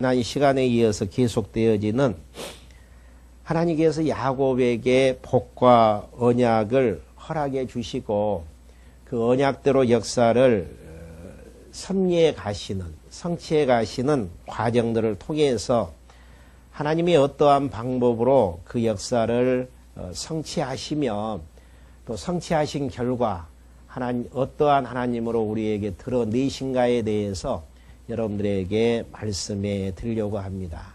지난 시간에 이어서 계속되어지는 하나님께서 야곱에게 복과 언약을 허락해 주시고 그 언약대로 역사를 섭리해 가시는, 성취해 가시는 과정들을 통해서 하나님이 어떠한 방법으로 그 역사를 성취하시며 또 성취하신 결과 어떠한 하나님으로 우리에게 드러내신가에 대해서 여러분들에게 말씀해 드리려고 합니다.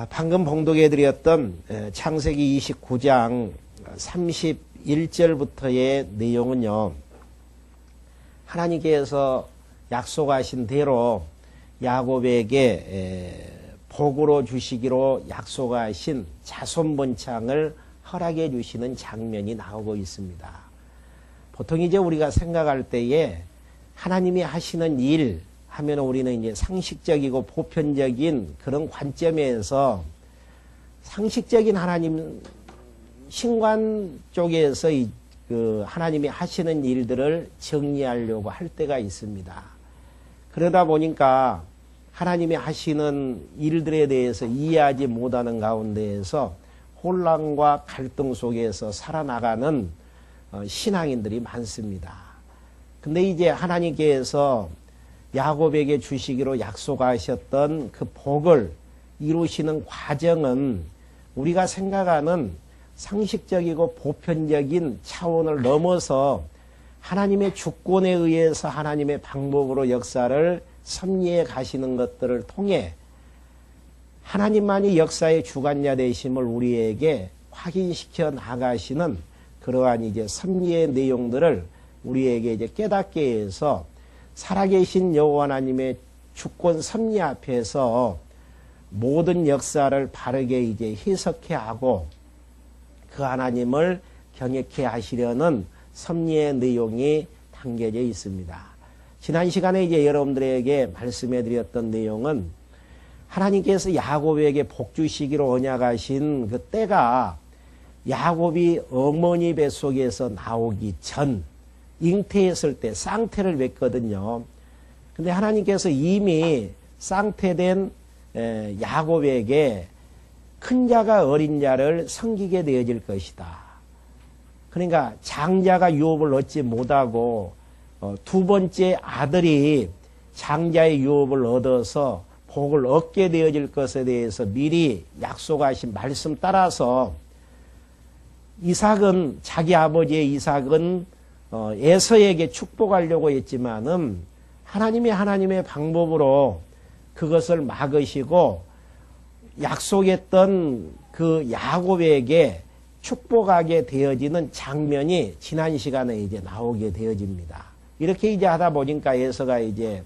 방금 봉독해 드렸던 창세기 29장 31절부터의 내용은요, 하나님께서 약속하신 대로 야곱에게 복으로 주시기로 약속하신 자손 번창을 허락해 주시는 장면이 나오고 있습니다. 보통 이제 우리가 생각할 때에 하나님이 하시는 일 하면 우리는 이제 상식적이고 보편적인 그런 관점에서 상식적인 하나님 신관 쪽에서 그 하나님이 하시는 일들을 정리하려고 할 때가 있습니다. 그러다 보니까 하나님이 하시는 일들에 대해서 이해하지 못하는 가운데에서 혼란과 갈등 속에서 살아나가는 신앙인들이 많습니다. 근데 이제 하나님께서 야곱에게 주시기로 약속하셨던 그 복을 이루시는 과정은 우리가 생각하는 상식적이고 보편적인 차원을 넘어서 하나님의 주권에 의해서 하나님의 방법으로 역사를 섭리해 가시는 것들을 통해 하나님만이 역사의 주관자 되심을 우리에게 확인시켜 나가시는 그러한 이제 섭리의 내용들을 우리에게 이제 깨닫게 해서 살아계신 여호와 하나님의 주권 섭리 앞에서 모든 역사를 바르게 이제 해석해 하고 그 하나님을 경외케 하시려는 섭리의 내용이 담겨져 있습니다. 지난 시간에 이제 여러분들에게 말씀해 드렸던 내용은 하나님께서 야곱에게 복 주시기로 언약하신 그 때가 야곱이 어머니 뱃속에서 나오기 전 잉태했을 때 쌍태를 맺거든요. 근데 하나님께서 이미 쌍태된 야곱에게 큰 자가 어린 자를 섬기게 되어질 것이다. 그러니까 장자가 유업을 얻지 못하고 두 번째 아들이 장자의 유업을 얻어서 복을 얻게 되어질 것에 대해서 미리 약속하신 말씀 따라서 이삭은 자기 아버지의 이삭은 에서에게 축복하려고 했지만은 하나님의 방법으로 그것을 막으시고 약속했던 그 야곱에게 축복하게 되어지는 장면이 지난 시간에 이제 나오게 되어집니다. 이렇게 이제 하다 보니까 에서가 이제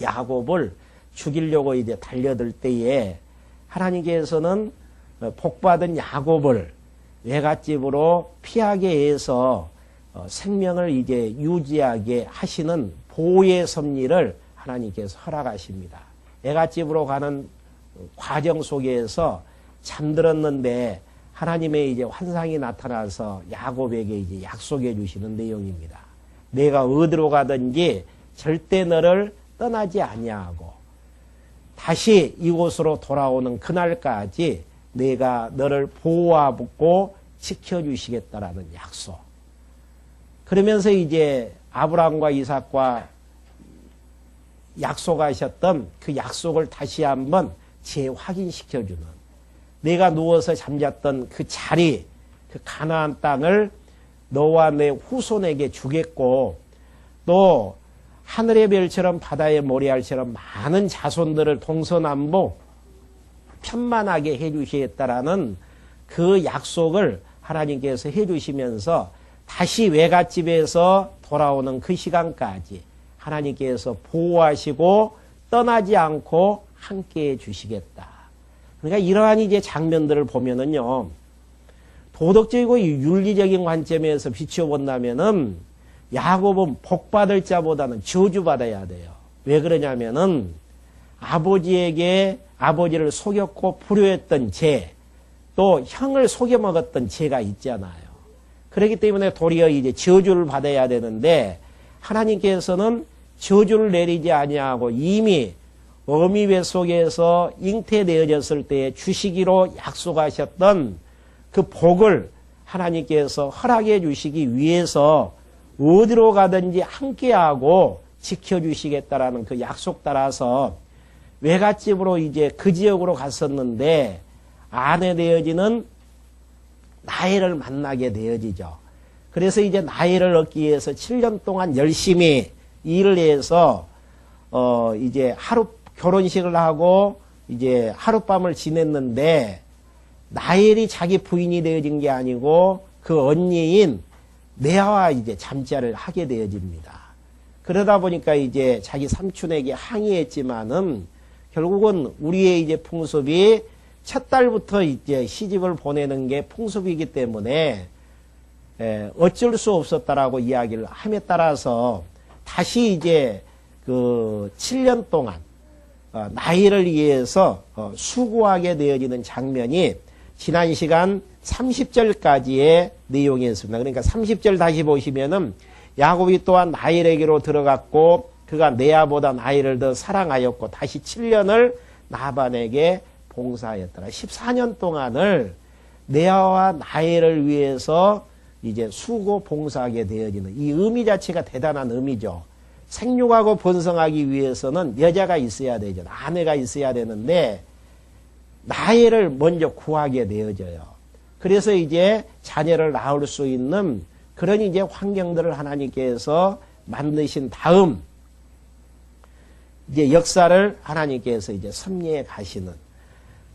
야곱을 죽이려고 이제 달려들 때에 하나님께서는 복받은 야곱을 외갓집으로 피하게 해서 생명을 이제 유지하게 하시는 보호의 섭리를 하나님께서 허락하십니다. 외갓집으로 가는 과정 속에서 잠들었는데 하나님의 이제 환상이 나타나서 야곱에게 이제 약속해 주시는 내용입니다. 내가 어디로 가든지 절대 너를 떠나지 아니하고 다시 이곳으로 돌아오는 그날까지 내가 너를 보호하고 지켜주시겠다라는 약속. 그러면서 이제 아브라함과 이삭과 약속하셨던 그 약속을 다시 한번 재확인시켜주는, 내가 누워서 잠잤던 그 자리, 그 가나안 땅을 너와 내 후손에게 주겠고 또 하늘의 별처럼 바다의 모래알처럼 많은 자손들을 동서남북 편만하게 해주시겠다라는 그 약속을 하나님께서 해주시면서 다시 외갓집에서 돌아오는 그 시간까지 하나님께서 보호하시고 떠나지 않고 함께해 주시겠다. 그러니까 이러한 이제 장면들을 보면은요, 도덕적이고 윤리적인 관점에서 비춰본다면은 야곱은 복받을 자보다는 저주받아야 돼요. 왜 그러냐면은 아버지를 속였고 불효했던 죄, 또 형을 속여먹었던 죄가 있잖아요. 그렇기 때문에 도리어 이제 저주를 받아야 되는데 하나님께서는 저주를 내리지 아니하고 이미 어미배 속에서 잉태되어졌을 때 주시기로 약속하셨던 그 복을 하나님께서 허락해 주시기 위해서 어디로 가든지 함께하고 지켜주시겠다라는 그 약속 따라서 외갓집으로 이제 그 지역으로 갔었는데 아내 되어지는 나혜를 만나게 되어지죠. 그래서 이제 나혜를 얻기 위해서 7년 동안 열심히 일을 해서 이제 하루 결혼식을 하고 이제 하룻밤을 지냈는데 나엘이 자기 부인이 되어진 게 아니고 그 언니인 레아와 이제 잠자를 하게 되어집니다. 그러다 보니까 이제 자기 삼촌에게 항의했지만은 결국은 우리의 이제 풍습이 첫 달부터 이제 시집을 보내는 게 풍습이기 때문에 어쩔 수 없었다라고 이야기를 함에 따라서 다시 이제 그 7년 동안 나이를 위해서 수고하게 되어지는 장면이 지난 시간 30절까지의 내용이었습니다. 그러니까 30절 다시 보시면은 야곱이 또한 나일에게로 들어갔고 그가 레아보다 나일을 더 사랑하였고 다시 7년을 나반에게 봉사하였더라. 14년 동안을 레아와 나일을 위해서 이제 수고 봉사하게 되어지는 이 의미 자체가 대단한 의미죠. 생육하고 번성하기 위해서는 여자가 있어야 되죠. 아내가 있어야 되는데 나일을 먼저 구하게 되어져요. 그래서 이제 자녀를 낳을 수 있는 그런 이제 환경들을 하나님께서 만드신 다음 이제 역사를 하나님께서 이제 섭리해 가시는.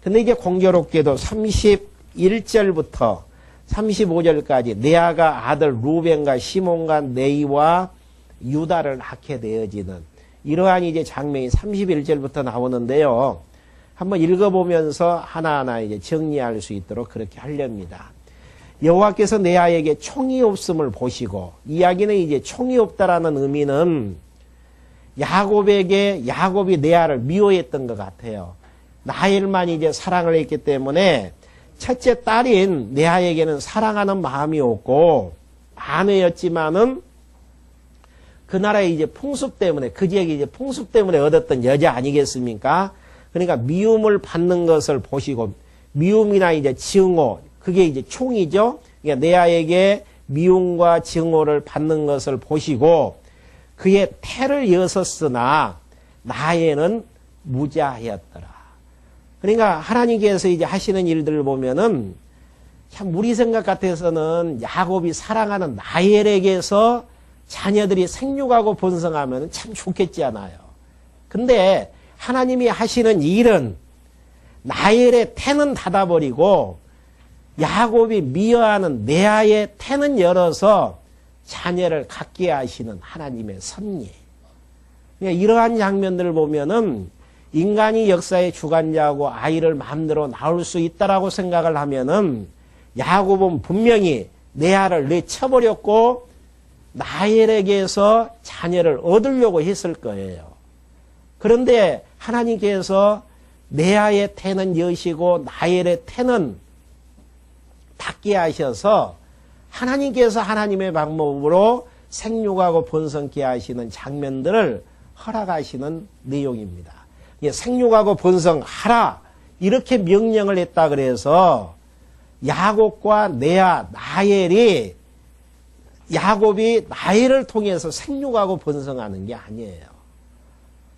근데 이제 공교롭게도 31절부터 35절까지 레아가 아들 루벤과 시몬과 네이와 유다를 낳게 되어지는 이러한 이제 장면이 31절부터 나오는데요. 한번 읽어보면서 하나하나 이제 정리할 수 있도록 그렇게 하렵니다. 여호와께서 레아에게 총이 없음을 보시고, 이야기는 이제 총이 없다라는 의미는 야곱이 레아를 미워했던 것 같아요. 라헬만 이제 사랑을 했기 때문에 첫째 딸인 레아에게는 사랑하는 마음이 없고 아내였지만은 그 나라의 이제 풍습 때문에 그 지역의 이제 풍습 때문에 얻었던 여자 아니겠습니까? 그러니까 미움을 받는 것을 보시고 미움이나 이제 증오 그게 이제 총이죠. 그러니까 레아에게 미움과 증오를 받는 것을 보시고 그의 태를 여섰으나 나에는 무자하였더라. 그러니까 하나님께서 이제 하시는 일들을 보면은 참 우리 생각 같아서는 야곱이 사랑하는 라헬에게서 자녀들이 생육하고 번성하면 참 좋겠지 않아요. 근데 하나님이 하시는 일은 라헬의 태는 닫아버리고 야곱이 미워하는 레아의 태는 열어서 자녀를 갖게 하시는 하나님의 섭리. 그러니까 이러한 장면들을 보면은 인간이 역사의 주관자하고 아이를 마음대로 낳을 수 있다라고 생각을 하면은 야곱은 분명히 레아를 내쳐버렸고 라헬에게서 자녀를 얻으려고 했을 거예요. 그런데 하나님께서 레아의 태는 여시고 라헬의 태는 닫게 하셔서 하나님께서 하나님의 방법으로 생육하고 번성케 하시는 장면들을 허락하시는 내용입니다. 생육하고 번성하라 이렇게 명령을 했다 그래서 야곱과 레아, 라헬이 야곱이 라헬을 통해서 생육하고 번성하는 게 아니에요.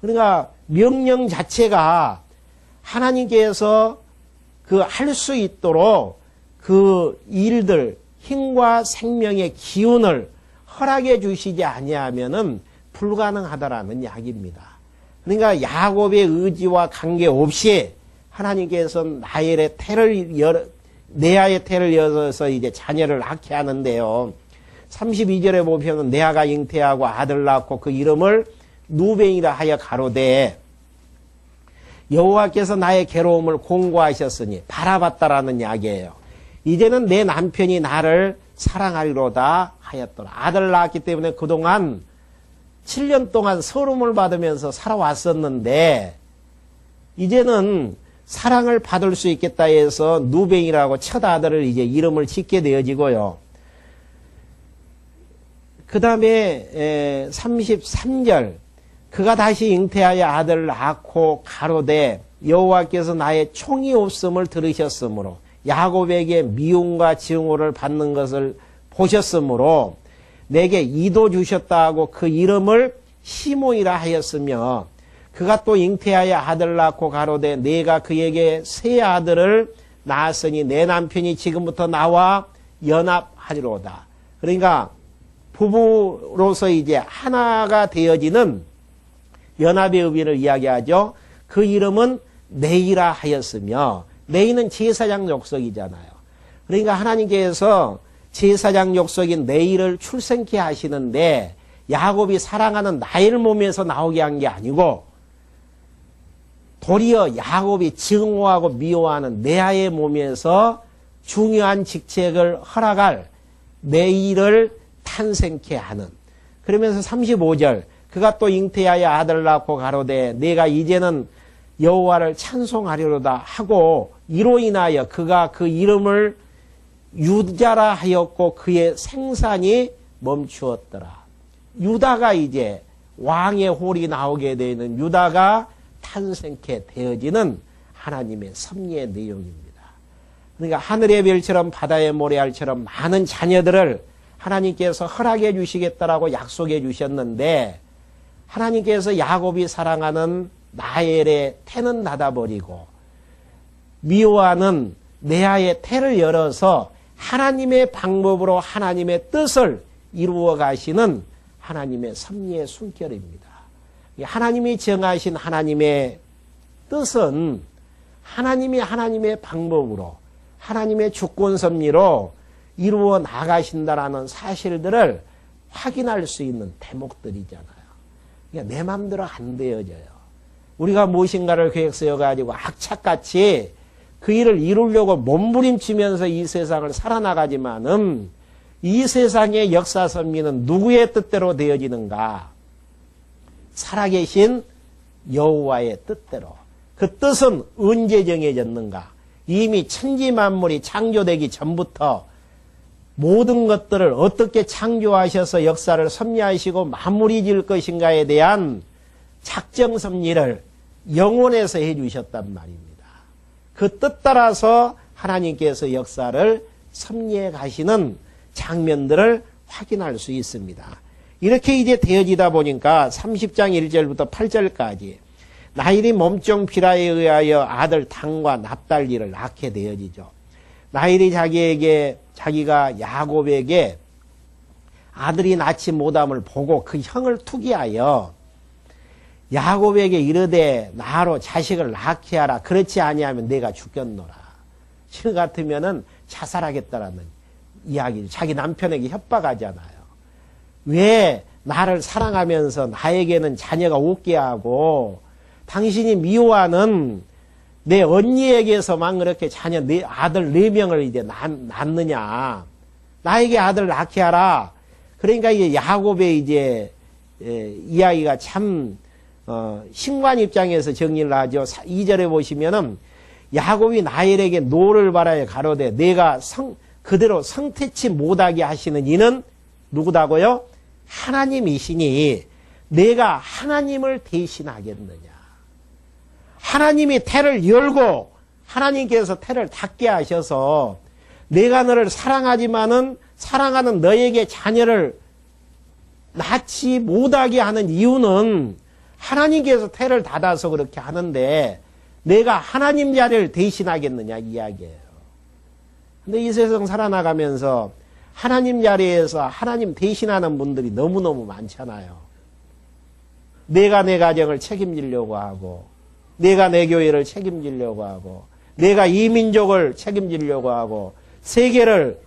그러니까 명령 자체가 하나님께서 그 할 수 있도록 그 일들 힘과 생명의 기운을 허락해 주시지 아니하면은 불가능하다라는 이야기입니다. 그러니까 야곱의 의지와 관계없이 하나님께서는 라헬의 태를 레아의 태를 열어서 이제 자녀를 낳게 하는데요. 32절에 보면 레아가 잉태하고 아들 낳고 그 이름을 누벤이라 하여 가로되 여호와께서 나의 괴로움을 공고하셨으니 바라봤다라는 이야기예요. 이제는 내 남편이 나를 사랑하리로다 하였더라. 아들 낳았기 때문에 그동안 7년 동안 서름을 받으면서 살아왔었는데 이제는 사랑을 받을 수 있겠다 해서 누벤이라고 첫 아들을 이제 이름을 짓게 되어지고요. 그 다음에 33절 그가 다시 잉태하여 아들을 낳고 가로되 여호와께서 나의 총이 없음을 들으셨으므로 야곱에게 미움과 증오를 받는 것을 보셨으므로 내게 이도 주셨다 하고 그 이름을 시몬이라 하였으며 그가 또 잉태하여 아들을 낳고 가로되 내가 그에게 세 아들을 낳았으니 내 남편이 지금부터 나와 연합하리로다. 그러니까 부부로서 이제 하나가 되어지는 연합의 의미를 이야기하죠. 그 이름은 네이라 하였으며 네이는 제사장 족속이잖아요. 그러니까 하나님께서 제사장 족속인 네이를 출생케 하시는데 야곱이 사랑하는 라헬 몸에서 나오게 한 게 아니고 도리어 야곱이 증오하고 미워하는 레아의 몸에서 중요한 직책을 허락할 네이를 탄생케 하는. 그러면서 35절 그가 또 잉태하여 아들을 낳고 가로되 내가 이제는 여호와를 찬송하리로다 하고 이로 인하여 그가 그 이름을 유다라 하였고 그의 생산이 멈추었더라. 유다가 이제 왕의 홀이 나오게 되는 유다가 탄생케 되어지는 하나님의 섭리의 내용입니다. 그러니까 하늘의 별처럼 바다의 모래알처럼 많은 자녀들을 하나님께서 허락해 주시겠다라고 약속해 주셨는데 하나님께서 야곱이 사랑하는 라헬의 태는 닫아버리고 미워하는 레아의 태를 열어서 하나님의 방법으로 하나님의 뜻을 이루어 가시는 하나님의 섭리의 숨결입니다. 하나님이 정하신 하나님의 뜻은 하나님이 하나님의 방법으로 하나님의 주권 섭리로 이루어 나가신다라는 사실들을 확인할 수 있는 대목들이잖아요. 그러니까 내 마음대로 안 되어져요. 우리가 무엇인가를 계획 세워가지고 악착같이 그 일을 이루려고 몸부림치면서 이 세상을 살아나가지만은 이 세상의 역사 섭리는 누구의 뜻대로 되어지는가? 살아계신 여호와의 뜻대로. 그 뜻은 언제 정해졌는가? 이미 천지만물이 창조되기 전부터 모든 것들을 어떻게 창조하셔서 역사를 섭리하시고 마무리 지을 것인가에 대한 작정 섭리를 영원에서 해주셨단 말입니다. 그 뜻 따라서 하나님께서 역사를 섭리해 가시는 장면들을 확인할 수 있습니다. 이렇게 이제 되어지다 보니까 30장 1절부터 8절까지 라헬이 몸종 비라에 의하여 아들 단과 납달리를 낳게 되어지죠. 라헬이 자기가 야곱에게 아들이 낳지 못함을 보고 그 형을 투기하여 야곱에게 이르되 나로 자식을 낳게 하라. 그렇지 아니하면 내가 죽겠노라. 지금 같으면은 자살하겠다라는 이야기죠. 자기 남편에게 협박하잖아요. 왜 나를 사랑하면서 나에게는 자녀가 없게 하고 당신이 미워하는 내 언니에게서만 그렇게 자녀 아들 4명을 이제 낳느냐. 나에게 아들 낳게 하라. 그러니까 이제 야곱의 이제 이야기가 참 신관 입장에서 정리를 하죠. 2절에 보시면은 야곱이 라헬에게 노를 바라에 가로되 내가 그대로 성태치 못하게 하시는 이는 누구다고요? 하나님이시니 내가 하나님을 대신하겠느냐. 하나님이 태를 열고 하나님께서 태를 닫게 하셔서 내가 너를 사랑하지만은 사랑하는 너에게 자녀를 낳지 못하게 하는 이유는 하나님께서 태를 닫아서 그렇게 하는데 내가 하나님 자리를 대신하겠느냐 이야기예요. 근데 이 세상 살아나가면서 하나님 자리에서 하나님 대신하는 분들이 너무너무 많잖아요. 내가 내 가정을 책임지려고 하고 내가 내 교회를 책임지려고 하고 내가 이 민족을 책임지려고 하고 세계를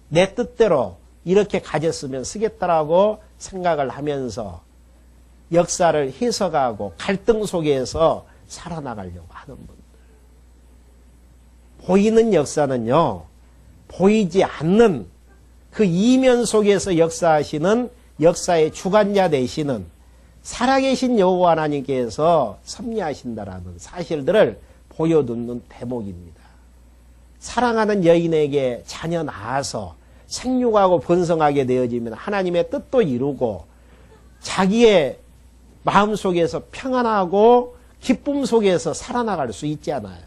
내 뜻대로 이렇게 가졌으면 쓰겠다라고 생각을 하면서 역사를 해석하고 갈등 속에서 살아나가려고 하는 분들. 보이는 역사는요, 보이지 않는 그 이면 속에서 역사하시는 역사의 주관자 되시는 살아계신 여호와 하나님께서 섭리하신다라는 사실들을 보여두는 대목입니다. 사랑하는 여인에게 자녀 낳아서 생육하고 번성하게 되어지면 하나님의 뜻도 이루고 자기의 마음속에서 평안하고 기쁨 속에서 살아나갈 수 있잖아요.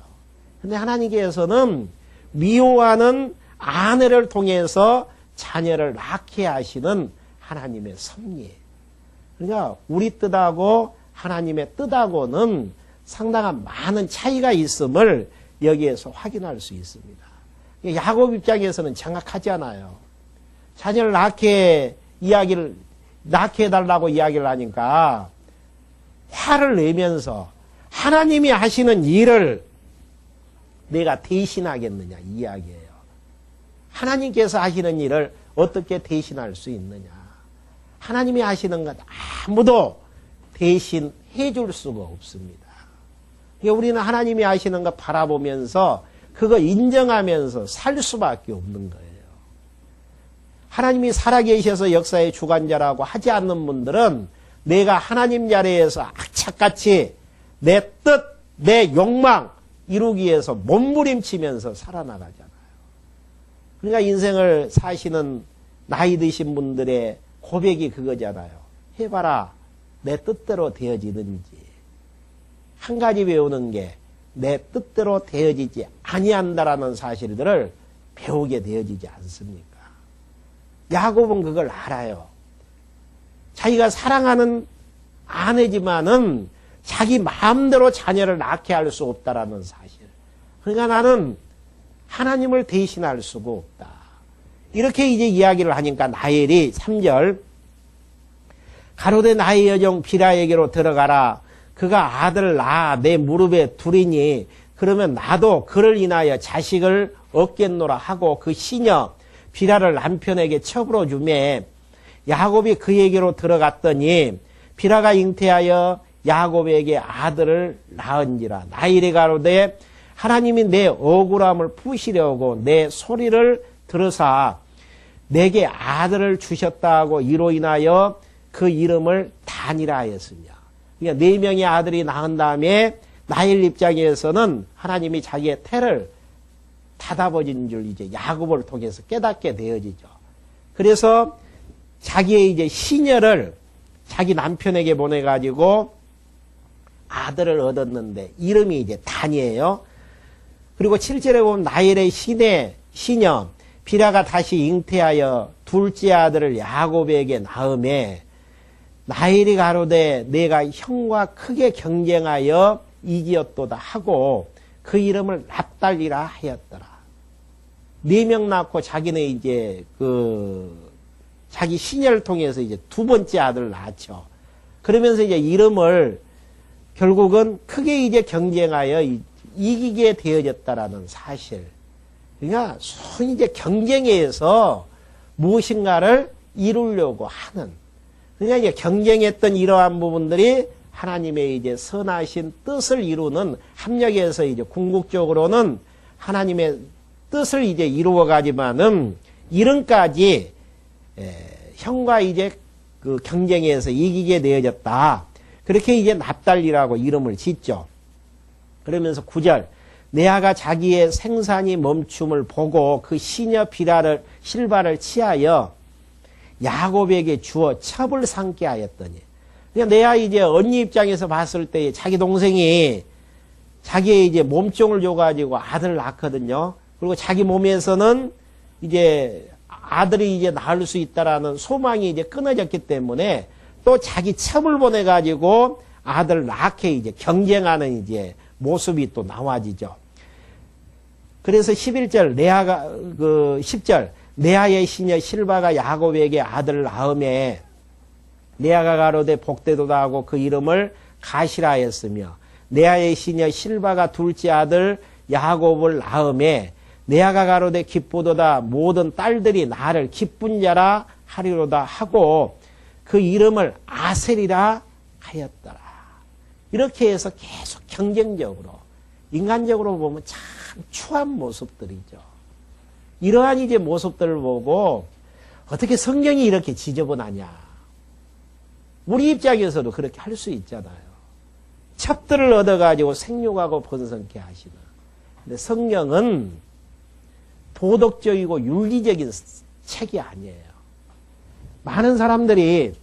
근데 하나님께서는 미워하는 아내를 통해서 자녀를 낳게 하시는 하나님의 섭리예요. 그러니까 우리 뜻하고 하나님의 뜻하고는 상당한 많은 차이가 있음을 여기에서 확인할 수 있습니다. 야곱 입장에서는 정확하잖아요. 자녀를 낳게 해달라고 이야기를 하니까 화를 내면서 하나님이 하시는 일을 내가 대신하겠느냐 이 이야기예요. 하나님께서 하시는 일을 어떻게 대신할 수 있느냐. 하나님이 하시는 것 아무도 대신해 줄 수가 없습니다. 그러니까 우리는 하나님이 하시는 것 바라보면서 그거 인정하면서 살 수밖에 없는 거예요. 하나님이 살아계셔서 역사의 주관자라고 하지 않는 분들은 내가 하나님 자리에서 악착같이 내 뜻, 내 욕망 이루기 위해서 몸부림치면서 살아나가잖아요. 그러니까 인생을 사시는 나이 드신 분들의 고백이 그거잖아요. 해봐라. 내 뜻대로 되어지든지. 한 가지 배우는 게 내 뜻대로 되어지지 아니한다라는 사실들을 배우게 되어지지 않습니까? 야곱은 그걸 알아요. 자기가 사랑하는 아내지만은 자기 마음대로 자녀를 낳게 할 수 없다라는 사실. 그러니까 나는 하나님을 대신할 수가 없다. 이렇게 이제 이야기를 하니까 라헬이 3절 가로되 나의 여종 비라에게로 들어가라. 그가 아들을 낳아 내 무릎에 두리니 그러면 나도 그를 인하여 자식을 얻겠노라 하고 그 시녀 비라를 남편에게 첩으로 주매 야곱이 그에게로 들어갔더니 비라가 잉태하여 야곱에게 아들을 낳은지라. 라헬이 가로되 하나님이 내 억울함을 푸시려고 내 소리를 들으사 내게 아들을 주셨다고 이로 인하여 그 이름을 단이라 하였으며. 그러니까 4명의 아들이 낳은 다음에 라헬 입장에서는 하나님이 자기의 태를 닫아버린 줄 이제 야곱을 통해서 깨닫게 되어지죠. 그래서 자기의 이제 시녀를 자기 남편에게 보내가지고 아들을 얻었는데 이름이 이제 단이에요. 그리고 7절에 보면 라헬의 시녀 비라가 다시 잉태하여 둘째 아들을 야곱에게 낳음에 라헬이 가로되 내가 형과 크게 경쟁하여 이기었도다 하고 그 이름을 납달리라 하였더라. 4명 낳고 자기는 이제 자기 시녀를 통해서 이제 2번째 아들을 낳죠. 그러면서 이제 이름을 결국은 크게 이제 경쟁하여 이기게 되어졌다라는 사실. 그러니까 손이 이제 경쟁에서 무엇인가를 이루려고 하는. 그러니까 이제 경쟁했던 이러한 부분들이 하나님의 이제 선하신 뜻을 이루는 합력에서 이제 궁극적으로는 하나님의 뜻을 이제 이루어 가지만은 이름까지 형과 이제 그 경쟁에서 이기게 되어졌다. 그렇게 이제 납달리라고 이름을 짓죠. 그러면서 9절 레아가 자기의 생산이 멈춤을 보고 그 시녀 실바를 취하여 야곱에게 주어 첩을 삼게 하였더니. 그러니까 레아 이제 언니 입장에서 봤을 때 자기 동생이 자기의 이제 몸종을 줘가지고 아들을 낳거든요. 그리고 자기 몸에서는 이제 아들이 이제 낳을 수 있다라는 소망이 이제 끊어졌기 때문에 또 자기 첩을 보내가지고 아들을 낳게 이제 경쟁하는 이제 모습이 또 나와지죠. 그래서 11절 레아가 10절 레아의 시녀 실바가 야곱에게 아들을 낳음에 레아가 가로되 복되도다 하고 그 이름을 가시라 하였으며 레아의 시녀 실바가 둘째 아들 야곱을 낳음에 레아가 가로되 기쁘도다 모든 딸들이 나를 기쁜 자라 하리로다 하고 그 이름을 아셀이라 하였더라. 이렇게 해서 계속 경쟁적으로 인간적으로 보면 참 추한 모습들이죠. 이러한 이제 모습들을 보고 어떻게 성경이 이렇게 지저분하냐. 우리 입장에서도 그렇게 할 수 있잖아요. 첩들을 얻어가지고 생육하고 번성케 하시는. 근데 성경은 도덕적이고 윤리적인 책이 아니에요. 많은 사람들이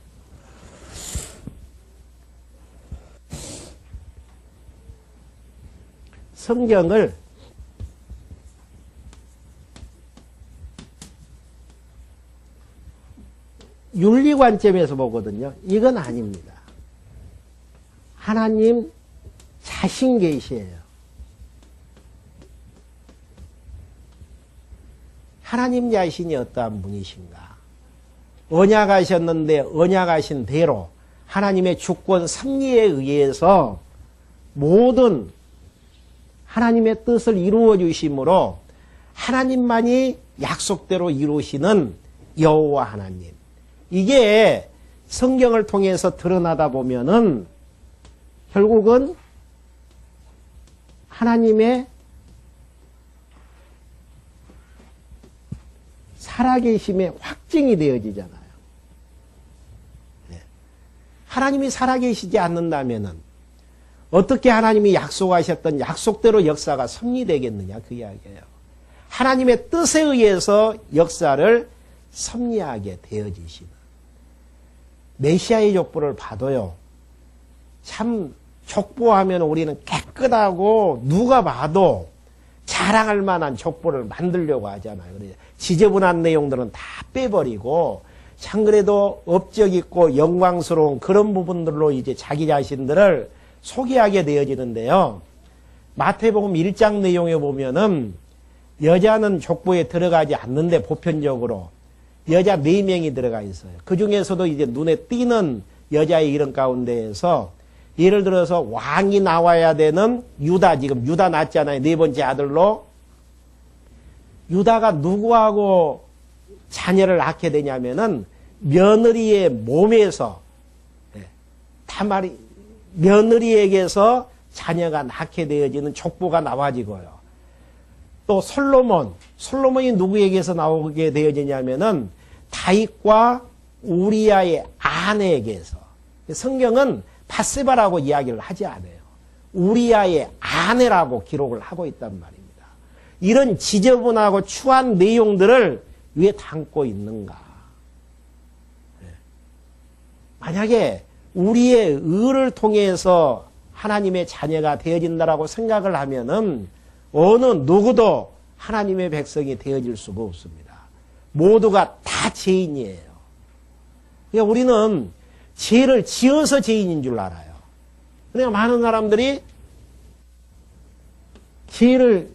성경을 윤리 관점에서 보거든요. 이건 아닙니다. 하나님 자신 계시예요. 하나님 자신이 어떠한 분이신가? 언약하셨는데 언약하신 대로 하나님의 주권 섭리에 의해서 모든 하나님의 뜻을 이루어 주심으로 하나님만이 약속대로 이루시는 여호와 하나님. 이게 성경을 통해서 드러나다 보면은 결국은 하나님의 살아계심의 확증이 되어지잖아요. 하나님이 살아계시지 않는다면은 어떻게 하나님이 약속하셨던 약속대로 역사가 섭리되겠느냐 그 이야기예요. 하나님의 뜻에 의해서 역사를 섭리하게 되어지시는 메시아의 족보를 봐도요. 참 족보하면 우리는 깨끗하고 누가 봐도 자랑할 만한 족보를 만들려고 하잖아요. 그래서 지저분한 내용들은 다 빼버리고 참 그래도 업적 있고 영광스러운 그런 부분들로 이제 자기 자신들을 소개하게 되어지는데요. 마태복음 1장 내용에 보면은 여자는 족보에 들어가지 않는데 보편적으로 여자 4명이 들어가 있어요. 그 중에서도 이제 눈에 띄는 여자의 이름 가운데에서 예를 들어서 왕이 나와야 되는 유다, 지금 유다 낳았잖아요. 4번째 아들로. 유다가 누구하고 자녀를 낳게 되냐면은 며느리의 몸에서, 다말이 며느리에게서 자녀가 낳게 되어지는 족보가 나와지고요. 또 솔로몬이 누구에게서 나오게 되어지냐면은 다윗과 우리아의 아내에게서. 성경은 바세바라고 이야기를 하지 않아요. 우리아의 아내라고 기록을 하고 있단 말입니다. 이런 지저분하고 추한 내용들을 왜 담고 있는가? 만약에 우리의 의를 통해서 하나님의 자녀가 되어진다라고 생각을 하면은 어느 누구도 하나님의 백성이 되어질 수가 없습니다. 모두가 다 죄인이에요. 그러니까 우리는 죄를 지어서 죄인인 줄 알아요. 그러니까 많은 사람들이 죄를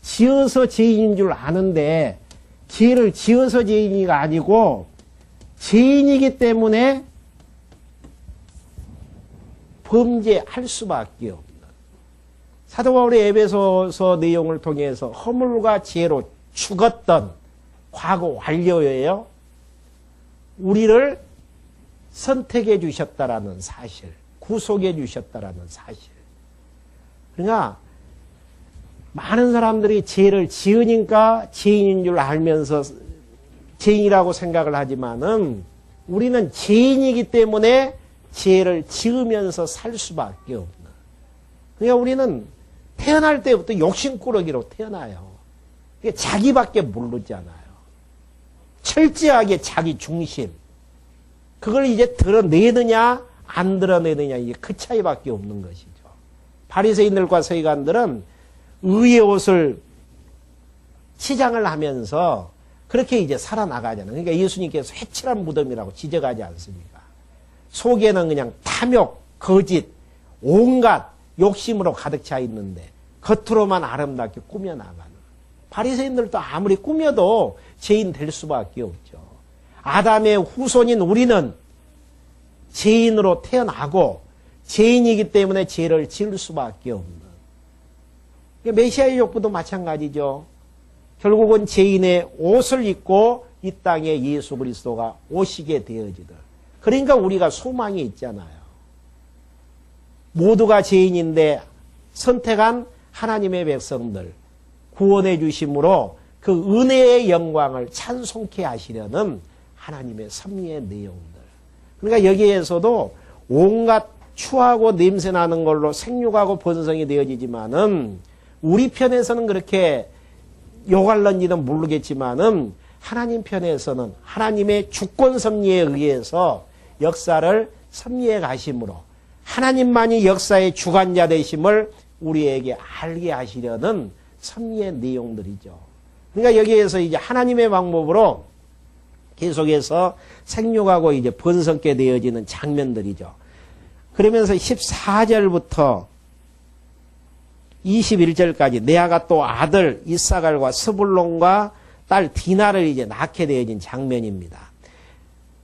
지어서 죄인인 줄 아는데 죄를 지어서 죄인이가 아니고 죄인이기 때문에 범죄할 수밖에 없는 사도 바울의 에베소서 내용을 통해서 허물과 죄로 죽었던 과거 완료예요. 우리를 선택해 주셨다라는 사실, 구속해 주셨다라는 사실. 그러니까 많은 사람들이 죄를 지으니까 죄인인 줄 알면서 죄인이라고 생각을 하지만은 우리는 죄인이기 때문에 죄를 지으면서 살 수밖에 없는. 그러니까 우리는 태어날 때부터 욕심꾸러기로 태어나요. 자기밖에 모르잖아요. 철저하게 자기 중심. 그걸 이제 드러내느냐 안 드러내느냐 이게 그 차이밖에 없는 것이죠. 바리새인들과 서기관들은 의의 옷을 치장을 하면서 그렇게 이제 살아나가잖아요. 그러니까 예수님께서 회칠한 무덤이라고 지적하지 않습니까? 속에는 그냥 탐욕, 거짓, 온갖 욕심으로 가득 차 있는데 겉으로만 아름답게 꾸며나가는. 바리새인들도 아무리 꾸며도 죄인 될 수밖에 없죠. 아담의 후손인 우리는 죄인으로 태어나고 죄인이기 때문에 죄를 지을 수밖에 없는. 메시아의 족보도 마찬가지죠. 결국은 죄인의 옷을 입고 이 땅에 예수 그리스도가 오시게 되어지듯. 그러니까 우리가 소망이 있잖아요. 모두가 죄인인데 선택한 하나님의 백성들 구원해 주심으로 그 은혜의 영광을 찬송케 하시려는 하나님의 섭리의 내용들. 그러니까 여기에서도 온갖 추하고 냄새나는 걸로 생육하고 번성이 되어지지만은 우리 편에서는 그렇게 욕할런지는 모르겠지만은 하나님 편에서는 하나님의 주권 섭리에 의해서 역사를 섭리해 가심으로 하나님만이 역사의 주관자 되심을 우리에게 알게 하시려는 섭리의 내용들이죠. 그러니까 여기에서 이제 하나님의 방법으로 계속해서 생육하고 이제 번성케 되어지는 장면들이죠. 그러면서 14절부터 21절까지 레아가 또 아들 이사갈과 스불론과 딸 디나를 이제 낳게 되어진 장면입니다.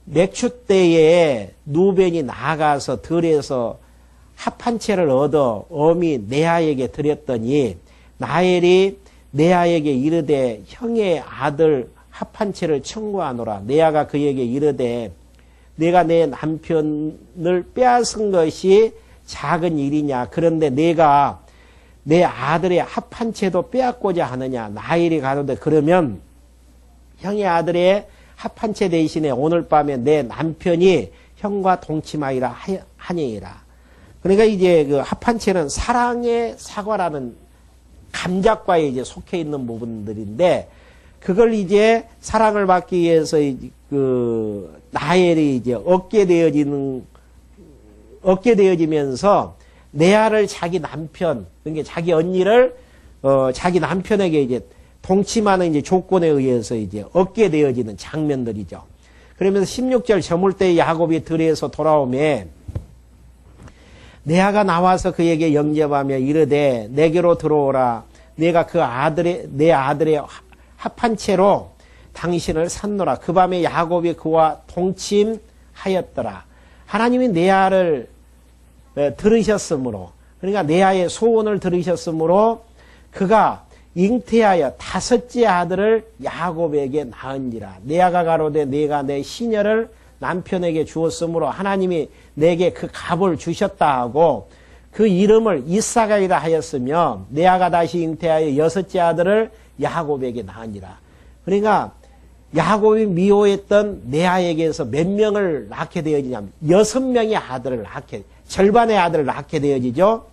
맥추 때에 누벤이 나아가서 들에서 합 한 채를 얻어 어미 레아에게 드렸더니 라헬이 레아에게 이르되 형의 아들 합 한 채를 청구하노라. 레아가 그에게 이르되 내가 내 남편을 빼앗은 것이 작은 일이냐. 그런데 내가 내 아들의 합 한 채도 빼앗고자 하느냐. 라헬이 가로되 그러면 형의 아들의 합 한 채 대신에 오늘 밤에 내 남편이 형과 동침하리라 하니이라. 그러니까 이제 그 합 한 채는 사랑의 사과라는 감작과에 이제 속해 있는 부분들인데, 그걸 이제 사랑을 받기 위해서 그 라헬이 이제 얻게 되어지면서 레아를 자기 남편, 그러니까 자기 언니를 자기 남편에게 이제 동침하는 이제 조건에 의해서 이제 얻게 되어지는 장면들이죠. 그러면서 16절 저물 때 야곱이 들에서 돌아오매 레아가 나와서 그에게 영접하며 이르되 내게로 들어오라. 내가 내 아들의 합한 채로 당신을 샀노라. 그 밤에 야곱이 그와 동침하였더라. 하나님이 레아를 들으셨으므로, 그러니까 레아의 소원을 들으셨으므로 그가 잉태하여 다섯째 아들을 야곱에게 낳은지라. 레아가 가로되 내가 내 시녀를 남편에게 주었으므로 하나님이 내게 그 값을 주셨다 하고 그 이름을 이사갈이라 하였으며 레아가 다시 잉태하여 여섯째 아들을 야곱에게 낳으니라. 그러니까 야곱이 미워했던 레아에게서 몇 명을 낳게 되어지냐면 6명의 아들을 절반의 아들을 낳게 되어지죠.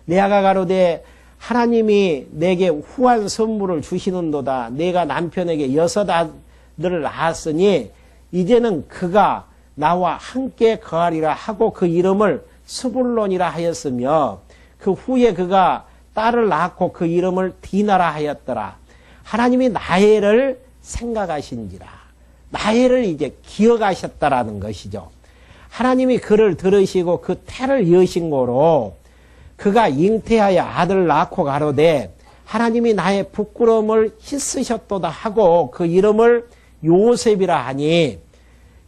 레아가 가로되 하나님이 내게 후한 선물을 주시는도다. 내가 남편에게 6 아들을 낳았으니 이제는 그가 나와 함께 거하리라 하고 그 이름을 스불론이라 하였으며 그 후에 그가 딸을 낳고 그 이름을 디나라 하였더라. 하나님이 라헬을 생각하신지라. 라헬을 이제 기억하셨다라는 것이죠. 하나님이 그를 들으시고 그 태를 여신 거로 그가 잉태하여 아들을 낳고 가로되 하나님이 나의 부끄러움을 씻으셨도다 하고 그 이름을 요셉이라 하니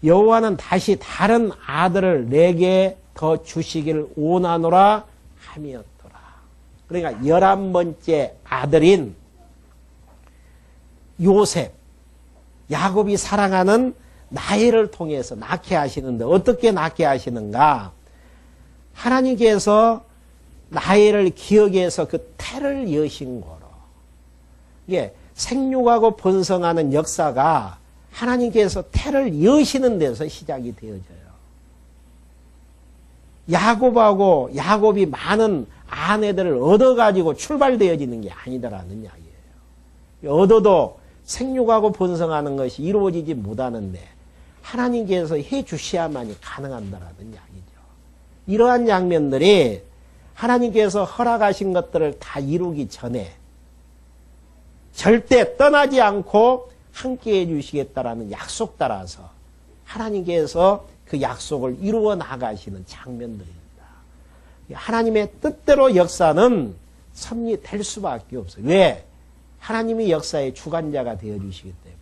여호와는 다시 다른 아들을 내게 더 주시기를 원하노라 함이었더라. 그러니까 11번째 아들인 요셉, 야곱이 사랑하는 라헬을 통해서 낳게 하시는데 어떻게 낳게 하시는가? 하나님께서 라헬을 기억해서 그 태를 여신 거로. 이게 생육하고 번성하는 역사가 하나님께서 태를 여시는 데서 시작이 되어져요. 야곱이 많은 아내들을 얻어가지고 출발되어지는 게 아니다라는 이야기예요. 얻어도 생육하고 번성하는 것이 이루어지지 못하는데 하나님께서 해 주셔야만이 가능한다라는 이야기죠. 이러한 장면들이 하나님께서 허락하신 것들을 다 이루기 전에 절대 떠나지 않고 함께 해주시겠다라는 약속 따라서 하나님께서 그 약속을 이루어 나가시는 장면들입니다. 하나님의 뜻대로 역사는 섭리될 수밖에 없어요. 왜? 하나님이 역사의 주관자가 되어주시기 때문에.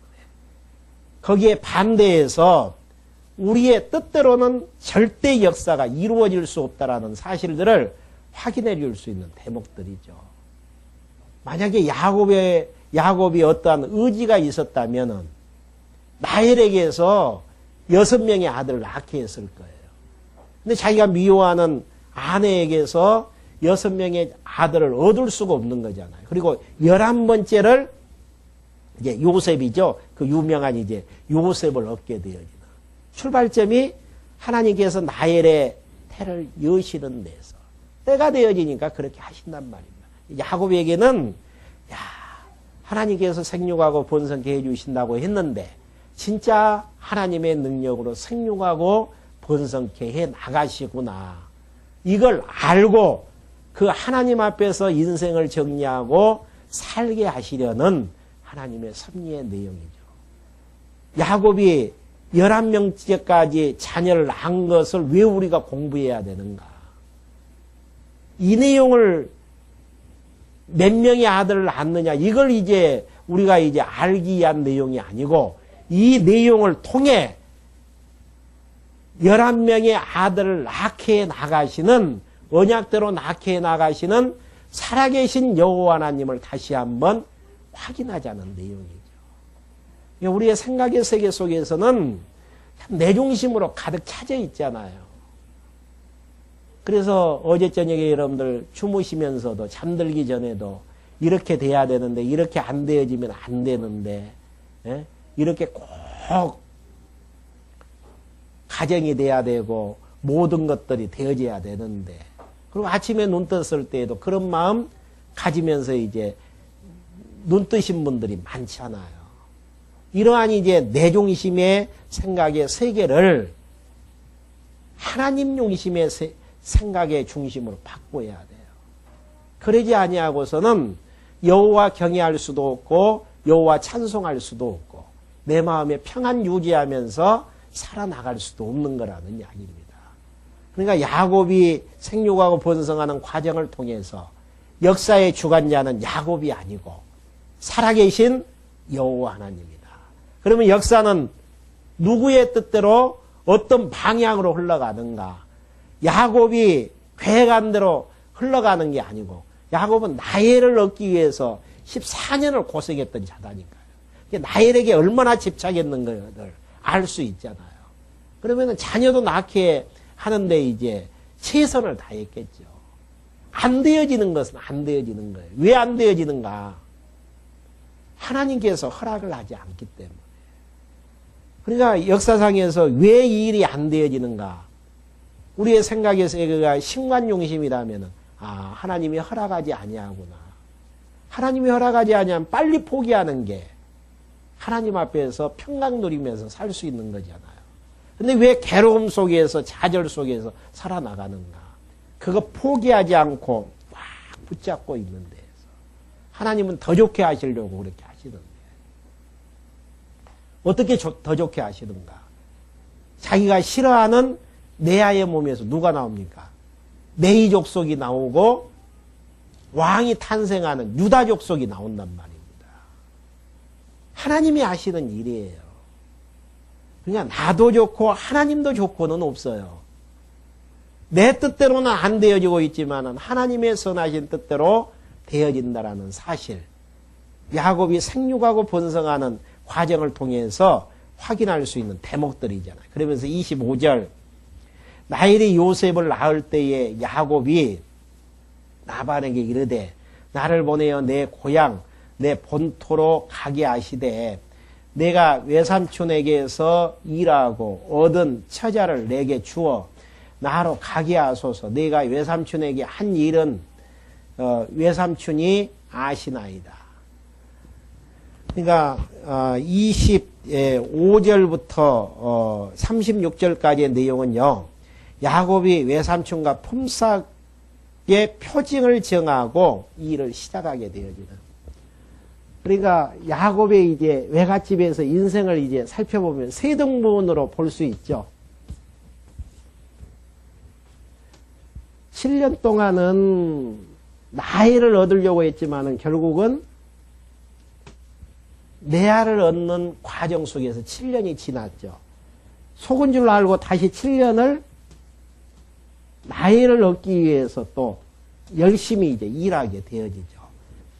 거기에 반대해서 우리의 뜻대로는 절대 역사가 이루어질 수 없다라는 사실들을 확인해 줄 수 있는 대목들이죠. 만약에 야곱이 어떠한 의지가 있었다면은 라헬에게서 6명의 아들을 낳게 했을 거예요. 근데 자기가 미워하는 아내에게서 6명의 아들을 얻을 수가 없는 거잖아요. 그리고 11번째를 이제 요셉이죠. 그 유명한 이제 요셉을 얻게 되어지는 출발점이 하나님께서 라헬의 태를 여시는 데서 때가 되어지니까 그렇게 하신단 말입니다. 야곱에게는 하나님께서 생육하고 번성케 해주신다고 했는데 진짜 하나님의 능력으로 생육하고 번성케 해 나가시구나. 이걸 알고 그 하나님 앞에서 인생을 정리하고 살게 하시려는 하나님의 섭리의 내용이죠. 야곱이 11명째까지 자녀를 낳은 것을 왜 우리가 공부해야 되는가? 이 내용을 몇 명의 아들을 낳느냐, 이걸 이제 우리가 이제 알기 위한 내용이 아니고, 이 내용을 통해 11명의 아들을 낳게 나가시는, 언약대로 낳게 나가시는 살아계신 여호와 하나님을 다시 한번 확인하자는 내용이죠. 우리의 생각의 세계 속에서는 참 내 중심으로 가득 차져 있잖아요. 그래서 어제 저녁에 여러분들 주무시면서도 잠들기 전에도 이렇게 돼야 되는데, 이렇게 안 되어지면 안 되는데, 예? 이렇게 꼭 가정이 돼야 되고 모든 것들이 되어져야 되는데, 그리고 아침에 눈 떴을 때에도 그런 마음 가지면서 이제 눈 뜨신 분들이 많잖아요. 이러한 이제 내 중심의 생각의 세계를 하나님 중심의 생각의 중심으로 바꿔야 돼요. 그러지 아니하고서는 여호와 경외할 수도 없고 여호와 찬송할 수도 없고 내 마음에 평안 유지하면서 살아나갈 수도 없는 거라는 이야기입니다. 그러니까 야곱이 생육하고 번성하는 과정을 통해서 역사의 주관자는 야곱이 아니고 살아계신 여호와 하나님이다. 그러면 역사는 누구의 뜻대로 어떤 방향으로 흘러가는가? 야곱이 계획한 대로 흘러가는 게 아니고 야곱은 나엘을 얻기 위해서 14년을 고생했던 자다니까요. 나엘에게 얼마나 집착했는가를 알 수 있잖아요. 그러면 자녀도 낳게 하는데 이제 최선을 다했겠죠. 안 되어지는 것은 안 되어지는 거예요. 왜 안 되어지는가? 하나님께서 허락을 하지 않기 때문에. 그러니까 역사상에서 왜 이 일이 안 되어지는가? 우리의 생각의 세계가 신관용심이라면 하나님이 허락하지 아니하구나. 하나님이 허락하지 아니하면 빨리 포기하는 게 하나님 앞에서 평강 누리면서 살 수 있는 거잖아요. 근데 왜 괴로움 속에서 좌절 속에서 살아나가는가? 그거 포기하지 않고 꽉 붙잡고 있는 데에서 하나님은 더 좋게 하시려고 그렇게 하시는데 어떻게 더 좋게 하시는가? 자기가 싫어하는 레아의 몸에서 누가 나옵니까? 레위 족속이 나오고 왕이 탄생하는 유다 족속이 나온단 말입니다. 하나님이 하시는 일이에요. 그러니까 나도 좋고 하나님도 좋고는 없어요. 내 뜻대로는 안 되어지고 있지만 하나님의 선하신 뜻대로 되어진다라는 사실. 야곱이 생육하고 번성하는 과정을 통해서 확인할 수 있는 대목들이잖아요. 그러면서 25절 라헬이 요셉을 낳을 때에 야곱이 라반에게 이르되 나를 보내어 내 고향 내 본토로 가게 하시되 내가 외삼촌에게서 일하고 얻은 처자를 내게 주어 나로 가게 하소서. 내가 외삼촌에게 한 일은 외삼촌이 아시나이다. 그러니까 25절부터 36절까지의 내용은요. 야곱이 외삼촌과 품삯의 표징을 정하고 이 일을 시작하게 되어지는. 그러니까 야곱의 이제 외갓집에서 인생을 이제 살펴보면 세 등분으로 볼 수 있죠. 7년 동안은 나이를 얻으려고 했지만은 결국은 레아를 얻는 과정 속에서 7년이 지났죠. 속은 줄 알고 다시 7년을 나이를 얻기 위해서 또 열심히 이제 일하게 되어지죠.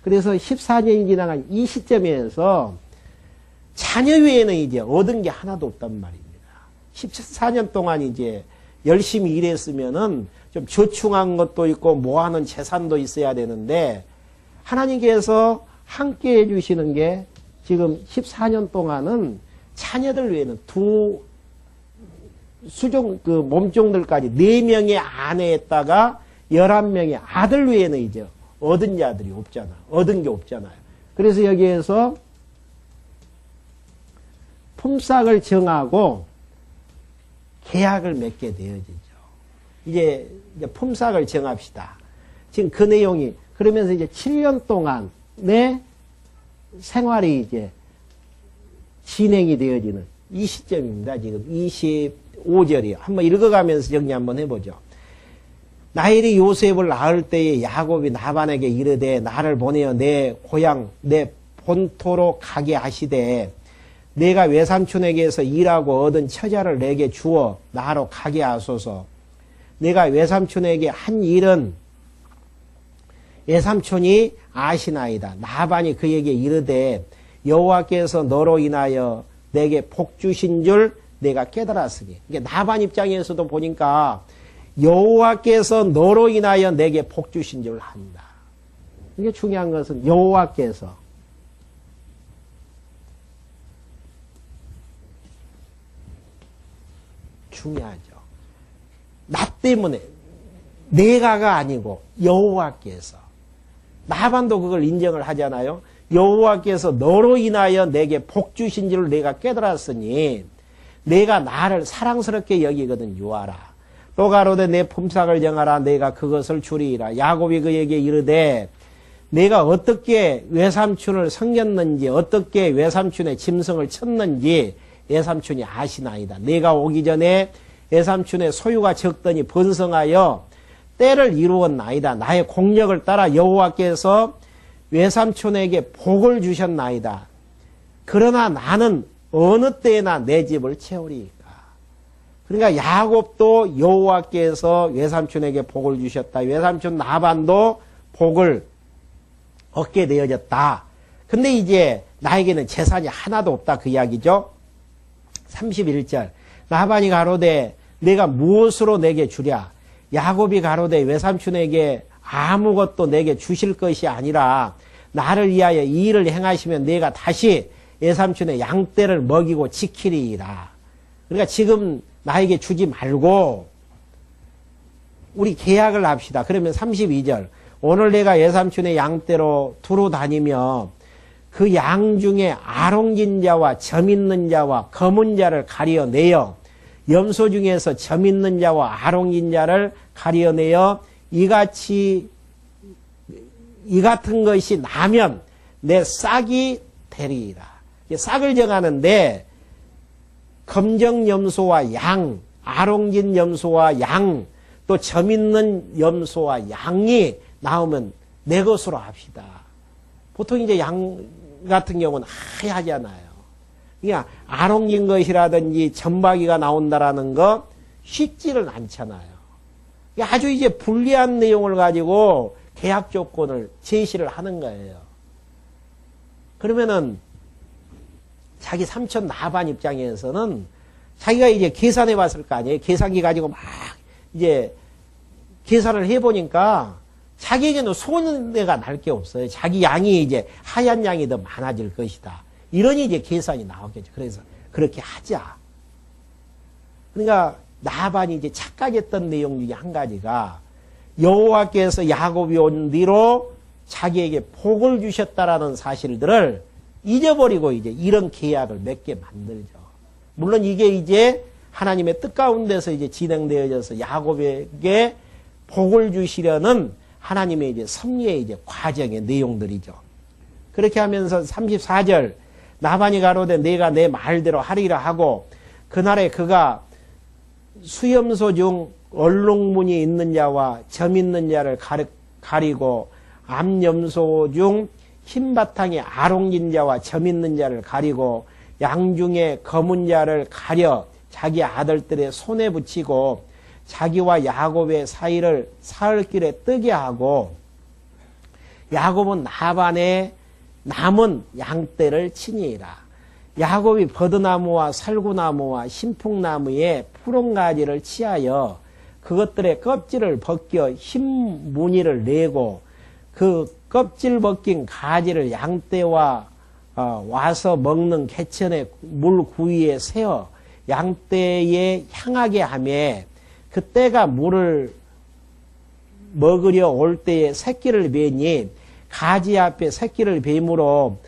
그래서 14년이 지나간 이 시점에서 자녀 외에는 이제 얻은 게 하나도 없단 말입니다. 14년 동안 이제 열심히 일했으면은 좀 저축한 것도 있고 모아놓은 재산도 있어야 되는데 하나님께서 함께 해주시는 게 지금 14년 동안은 자녀들 외에는 두 수종, 그 몸종들까지 4명의 아내에다가 11명의 아들 외에는 이제 얻은 자들이 없잖아. 얻은 게 없잖아요. 그래서 여기에서 품삯을 정하고 계약을 맺게 되어지죠. 이제 품삯을 정합시다. 지금 그 내용이 그러면서 이제 7년 동안 내 생활이 이제 진행이 되어지는 이 시점입니다. 지금 25절이요. 한번 읽어가면서 정리 한번 해보죠. 라헬이 요셉을 낳을 때에 야곱이 나반에게 이르되 나를 보내어 내 고향 내 본토로 가게 하시되 내가 외삼촌에게서 일하고 얻은 처자를 내게 주어 나로 가게 하소서. 내가 외삼촌에게 한 일은 외삼촌이 아시나이다. 나반이 그에게 이르되 여호와께서 너로 인하여 내게 복 주신 줄 내가 깨달았으니. 이게 나반 입장에서도 보니까 여호와께서 너로 인하여 내게 복 주신 줄 한다. 이게 중요한 것은 여호와께서 중요하죠. 나 때문에 내가가 아니고 여호와께서. 나반도 그걸 인정을 하잖아요. 여호와께서 너로 인하여 내게 복 주신 줄 내가 깨달았으니 내가 나를 사랑스럽게 여기거든 유하라. 또 가로되 내 품삯을 정하라. 내가 그것을 주리이라. 야곱이 그에게 이르되 내가 어떻게 외삼촌을 섬겼는지 어떻게 외삼촌의 짐승을 쳤는지 외삼촌이 아시나이다. 내가 오기 전에 외삼촌의 소유가 적더니 번성하여 때를 이루었나이다. 나의 공력을 따라 여호와께서 외삼촌에게 복을 주셨나이다. 그러나 나는 어느 때나 내 집을 채우리이까. 그러니까 야곱도 여호와께서 외삼촌에게 복을 주셨다. 외삼촌 나반도 복을 얻게 되어졌다. 근데 이제 나에게는 재산이 하나도 없다 그 이야기죠. 31절 나반이 가로되 내가 무엇으로 내게 주랴. 야곱이 가로되 외삼촌에게 아무것도 내게 주실 것이 아니라 나를 위하여 이 일을 행하시면 내가 다시 외삼촌의 양떼를 먹이고 지키리이라. 그러니까 지금 나에게 주지 말고 우리 계약을 합시다. 그러면 32절 오늘 내가 외삼촌의 양떼로 두루 다니며 그 양 중에 아롱진 자와 점 있는 자와 검은 자를 가려내어 염소 중에서 점 있는 자와 아롱진 자를 가려내어 이 같은 것이 나면 내 싹이 되리이라. 싹을 정하는데 검정 염소와 양, 아롱진 염소와 양, 또 점 있는 염소와 양이 나오면 내 것으로 합시다. 보통 이제 양 같은 경우는 하얗잖아요. 그러니까 아롱진 것이라든지 점박이가 나온다라는 거 쉽지는 않잖아요. 아주 이제 불리한 내용을 가지고 계약 조건을 제시를 하는 거예요. 그러면은 자기 삼촌 나반 입장에서는 자기가 이제 계산해 봤을 거 아니에요. 계산기 가지고 막 이제 계산을 해보니까 자기에게는 손해가 날 게 없어요. 자기 양이 이제 하얀 양이 더 많아질 것이다. 이러니 이제 계산이 나오겠죠. 그래서 그렇게 하자. 그러니까 나반이 이제 착각했던 내용 중에 한 가지가 여호와께서 야곱이 온 뒤로 자기에게 복을 주셨다라는 사실들을 잊어버리고 이제 이런 계약을 맺게 만들죠. 물론 이게 이제 하나님의 뜻 가운데서 이제 진행되어져서 야곱에게 복을 주시려는 하나님의 이제 섭리의 이제 과정의 내용들이죠. 그렇게 하면서 34절 나반이 가로되 내가 내 말대로 하리라 하고 그날에 그가 수염소 중 얼룩무늬 있는 자와 점 있는 자를 가리고 암염소 중 흰 바탕에 아롱진 자와 점 있는 자를 가리고 양 중에 검은 자를 가려 자기 아들들의 손에 붙이고 자기와 야곱의 사이를 사흘길에 뜨게 하고 야곱은 나반의 남은 양떼를 치니이라. 야곱이 버드나무와 살구나무와 신풍나무에 푸른 가지를 치하여 그것들의 껍질을 벗겨 흰 무늬를 내고 그 껍질 벗긴 가지를 양떼와 와서 먹는 개천의 물 구위에 세어 양떼에 향하게 하며 그 떼가 물을 먹으려 올 때에 새끼를 베니 가지 앞에 새끼를 뱀으로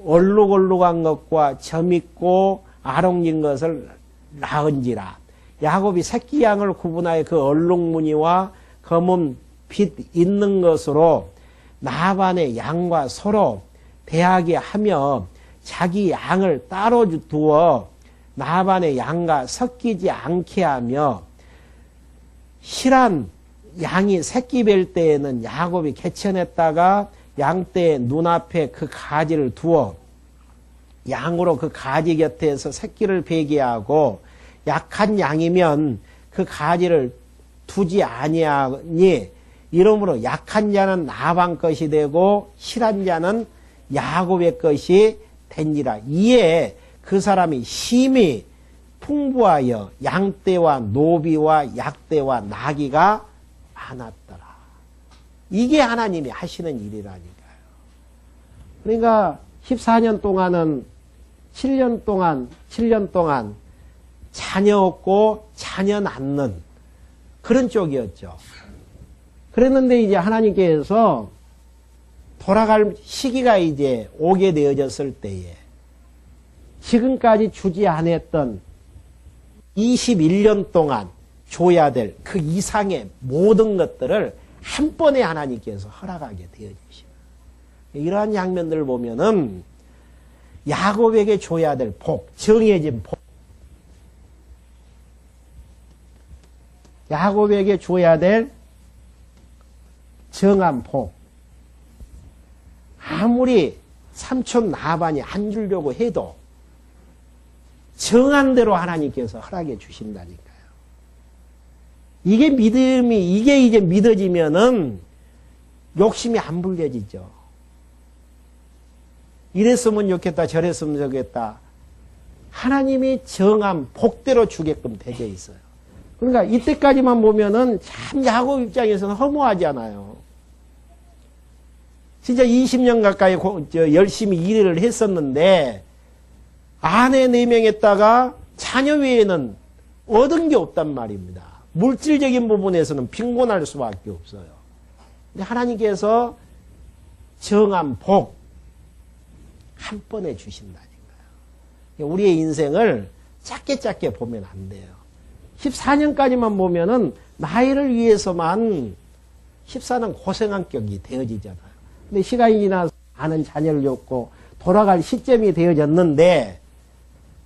얼룩얼룩한 것과 점 있고 아롱진 것을 낳은지라. 야곱이 새끼 양을 구분하여 그 얼룩무늬와 검은 빚 있는 것으로 라반의 양과 서로 대하게 하며 자기 양을 따로 두어 라반의 양과 섞이지 않게 하며 실한 양이 새끼 뵐 때에는 야곱이 개천했다가 양떼의 눈앞에 그 가지를 두어 양으로 그 가지 곁에서 새끼를 베게 하고 약한 양이면 그 가지를 두지 아니하니 이러므로 약한 자는 라반 것이 되고 실한 자는 야곱의 것이 된지라. 이에 그 사람이 심히 풍부하여 양떼와 노비와 약떼와 나귀가 많았더라. 이게 하나님이 하시는 일이라니까요. 그러니까 14년 동안은 7년 동안 자녀 없고 자녀 낳는 그런 쪽이었죠. 그랬는데 이제 하나님께서 돌아갈 시기가 이제 오게 되어졌을 때에 지금까지 주지 않았던 21년 동안 줘야 될 그 이상의 모든 것들을 한 번에 하나님께서 허락하게 되어지시고 이러한 장면들을 보면은 야곱에게 줘야 될 복, 정해진 복, 야곱에게 줘야 될 정한 복, 아무리 삼촌 라반이 안 주려고 해도 정한 대로 하나님께서 허락해 주신다니까요. 이게 믿음이, 이게 이제 믿어지면은 욕심이 안 불려지죠. 이랬으면 좋겠다, 저랬으면 좋겠다. 하나님이 정한 복대로 주게끔 되어 있어요. 그러니까 이때까지만 보면은 참 야곱 입장에서는 허무하잖아요. 진짜 20년 가까이 열심히 일을 했었는데 아내 4명에다가 자녀 외에는 얻은 게 없단 말입니다. 물질적인 부분에서는 빈곤할 수밖에 없어요. 근데 하나님께서 정한 복 한 번에 주신다니까요. 우리의 인생을 짧게 보면 안 돼요. 14년까지만 보면은 나이를 위해서만 14년 고생한 격이 되어지잖아요. 근데 시간이 지나서 많은 자녀를 줬고 돌아갈 시점이 되어졌는데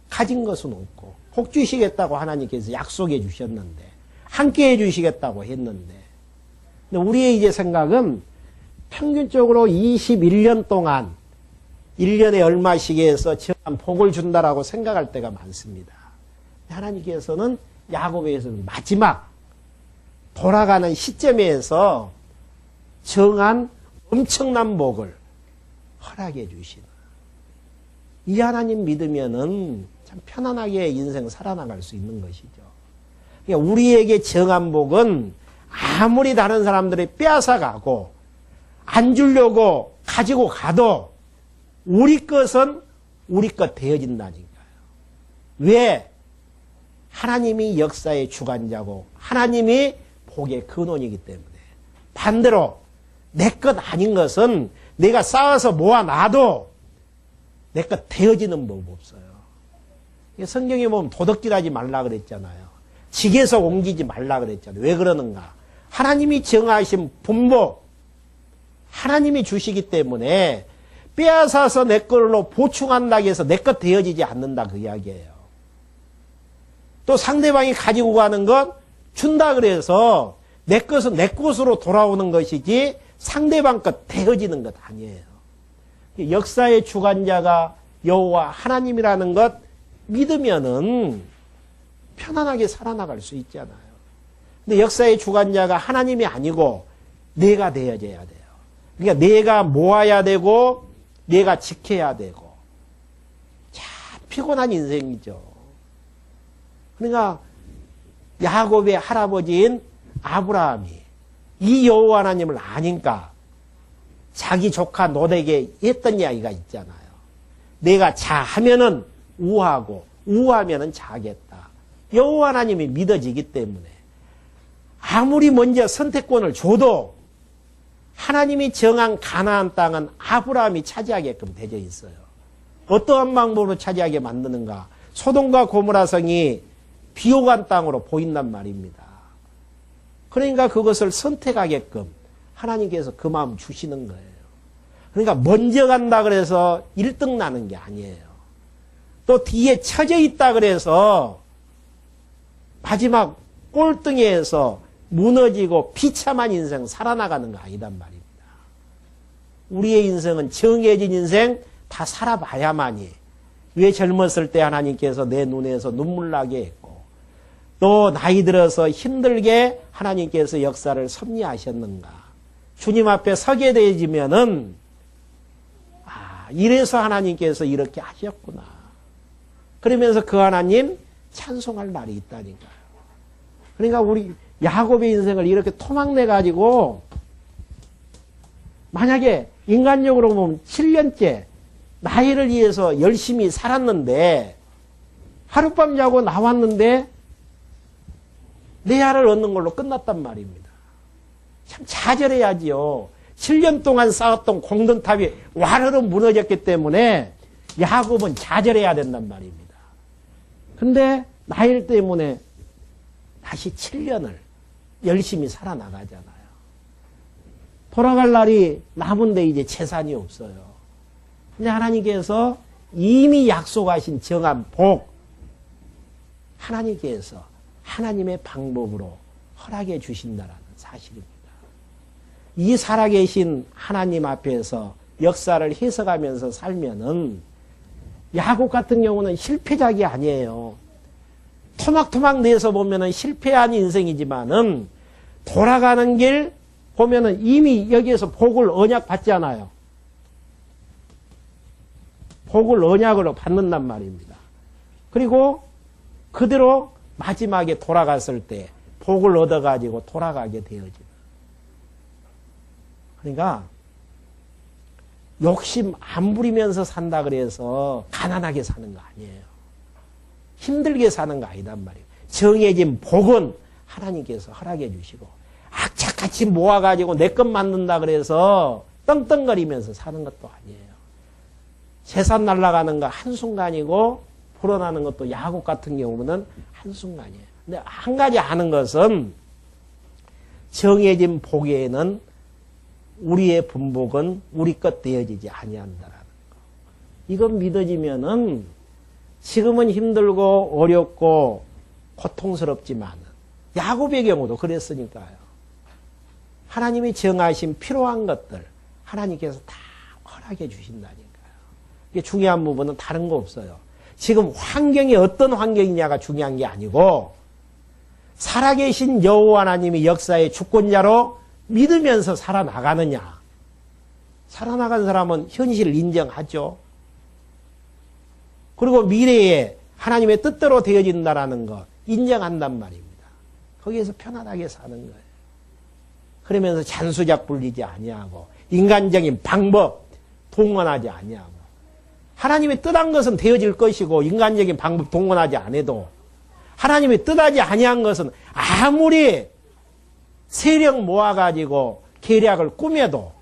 가진 것은 없고 복 주시겠다고 하나님께서 약속해 주셨는데 함께 해 주시겠다고 했는데 근데 우리의 이제 생각은 평균적으로 21년 동안 1년에 얼마씩 해서 정한 복을 준다라고 생각할 때가 많습니다. 하나님께서는 야곱에서는 마지막 돌아가는 시점에서 정한 엄청난 복을 허락해 주시는 이 하나님 믿으면은 참 편안하게 인생 살아나갈 수 있는 것이죠. 그러니까 우리에게 정한 복은 아무리 다른 사람들이 빼앗아가고 안 주려고 가지고 가도 우리 것은 우리 것 되어진다니까요. 왜? 하나님이 역사의 주관자고 하나님이 복의 근원이기 때문에 반대로 내 것 아닌 것은 내가 쌓아서 모아놔도 내 것 되어지는 법 없어요. 성경에 보면 도둑질하지 말라 그랬잖아요. 직에서 옮기지 말라 그랬잖아요. 왜 그러는가? 하나님이 정하신 분복 하나님이 주시기 때문에 빼앗아서 내 걸로 보충한다고 해서 내 것 되어지지 않는다 그 이야기예요. 또 상대방이 가지고 가는 것 준다 그래서 내 것은 내 것으로 돌아오는 것이지 상대방 것 되어지는 것 아니에요. 역사의 주관자가 여호와 하나님이라는 것 믿으면은 편안하게 살아나갈 수 있잖아요. 근데 역사의 주관자가 하나님이 아니고 내가 되어져야 돼요. 그러니까 내가 모아야 되고 내가 지켜야 되고 참 피곤한 인생이죠. 그러니까 야곱의 할아버지인 아브라함이 이 여호와 하나님을 아니까 자기 조카 롯에게 했던 이야기가 있잖아요. 내가 자하면은 우하고 우하면은 자겠다. 여호와 하나님이 믿어지기 때문에 아무리 먼저 선택권을 줘도 하나님이 정한 가나안 땅은 아브라함이 차지하게끔 되어 있어요. 어떠한 방법으로 차지하게 만드는가? 소돔과 고모라 성이 비옥한 땅으로 보인단 말입니다. 그러니까 그것을 선택하게끔 하나님께서 그 마음 주시는 거예요. 그러니까 먼저 간다 그래서 1등 나는 게 아니에요. 또 뒤에 처져 있다 그래서 마지막 꼴등에서 무너지고 비참한 인생 살아나가는 거 아니단 말입니다. 우리의 인생은 정해진 인생 다 살아봐야만이, 왜 젊었을 때 하나님께서 내 눈에서 눈물 나게 했고 또 나이 들어서 힘들게 하나님께서 역사를 섭리하셨는가. 주님 앞에 서게 되지면은 이래서 하나님께서 이렇게 하셨구나. 그러면서 그 하나님 찬송할 날이 있다니까요. 그러니까 우리 야곱의 인생을 이렇게 토막내 가지고 만약에 인간적으로 보면 7년째 나이를 위해서 열심히 살았는데 하룻밤 자고 나왔는데 내 알을 얻는 걸로 끝났단 말입니다. 참 좌절해야지요. 7년 동안 쌓았던 공든탑이 와르르 무너졌기 때문에 야곱은 좌절해야 된단 말입니다. 근데 나일 때문에 다시 7년을 열심히 살아나가잖아요. 돌아갈 날이 남은데 이제 재산이 없어요. 근데 하나님께서 이미 약속하신 정한 복, 하나님께서 하나님의 방법으로 허락해 주신다라는 사실입니다. 이 살아계신 하나님 앞에서 역사를 해석하면서 살면은 야곱 같은 경우는 실패작이 아니에요. 토막토막 내서 보면은 실패한 인생이지만은 돌아가는 길 보면은 이미 여기에서 복을 언약 받잖아요. 복을 언약으로 받는단 말입니다. 그리고 그대로 마지막에 돌아갔을 때 복을 얻어가지고 돌아가게 되어지는. 그러니까 욕심 안 부리면서 산다 그래서 가난하게 사는 거 아니에요. 힘들게 사는 거 아니단 말이에요. 정해진 복은 하나님께서 허락해 주시고 악착같이 모아가지고 내 것 만든다 그래서 떵떵거리면서 사는 것도 아니에요. 재산 날아가는 거 한순간이고 불어나는 것도 야곱 같은 경우는 한순간이에요. 근데 한 가지 아는 것은 정해진 복에는 우리의 분복은 우리 것 되어지지 아니한다라는 거. 이건 믿어지면은 지금은 힘들고 어렵고 고통스럽지만 야곱의 경우도 그랬으니까요. 하나님이 정하신 필요한 것들 하나님께서 다 허락해 주신다니까요. 이게 중요한 부분은 다른 거 없어요. 지금 환경이 어떤 환경이냐가 중요한 게 아니고 살아계신 여호와 하나님이 역사의 주권자로 믿으면서 살아나가느냐. 살아나간 사람은 현실을 인정하죠. 그리고 미래에 하나님의 뜻대로 되어진다라는 거 인정한단 말입니다. 거기에서 편안하게 사는 거예요. 그러면서 잔수작 불리지 아니하고 인간적인 방법 동원하지 아니하고 하나님의 뜻한 것은 되어질 것이고 인간적인 방법 동원하지 않아도 하나님의 뜻하지 아니한 것은 아무리 세력 모아가지고 계략을 꾸며도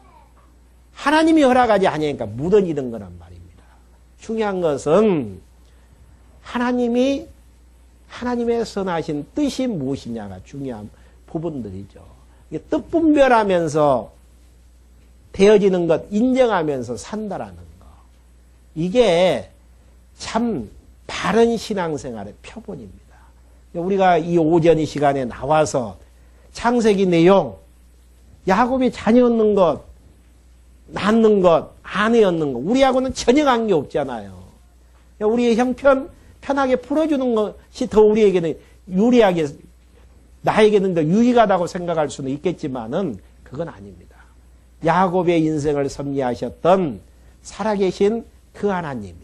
하나님이 허락하지 아니하니까 무너지는 거란 말입니다. 중요한 것은 하나님의 선하신 뜻이 무엇이냐가 중요한 부분들이죠. 뜻 분별하면서 되어지는 것 인정하면서 산다라는 거. 이게 참 바른 신앙생활의 표본입니다. 우리가 이 오전 이 시간에 나와서 창세기 내용, 야곱이 자녀 얻는 것, 낳는 것, 아내 얻는 것, 우리하고는 전혀 관계 없잖아요. 우리의 형편, 편하게 풀어주는 것이 더 우리에게는 유리하게, 나에게는 더 유익하다고 생각할 수는 있겠지만은 그건 아닙니다. 야곱의 인생을 섭리하셨던 살아계신 그 하나님이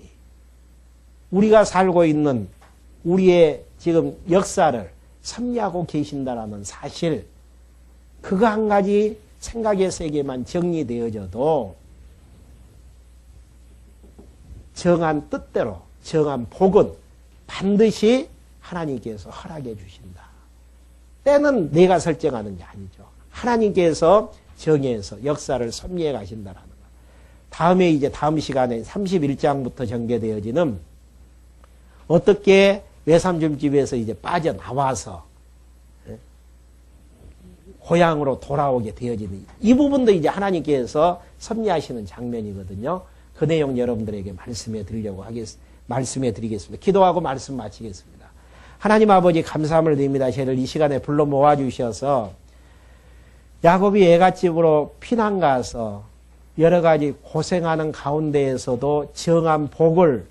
우리가 살고 있는 우리의 지금 역사를 섭리하고 계신다라는 사실, 그거 한 가지 생각의 세계만 정리되어져도 정한 뜻대로 정한 복은 반드시 하나님께서 허락해 주신다. 때는 내가 설정하는 게 아니죠. 하나님께서 정해서 역사를 섭리해 가신다라는 것. 다음에 이제 다음 시간에 31장부터 전개되어지는 어떻게 외삼촌집에서 이제 빠져나와서 고향으로 돌아오게 되어지는 이 부분도 이제 하나님께서 섭리하시는 장면이거든요. 그 내용 여러분들에게 말씀해 드리겠습니다. 기도하고 말씀 마치겠습니다. 하나님 아버지 감사함을 드립니다. 저희를 이 시간에 불러 모아주셔서 야곱이 애갓집으로 피난 가서 여러 가지 고생하는 가운데에서도 정한 복을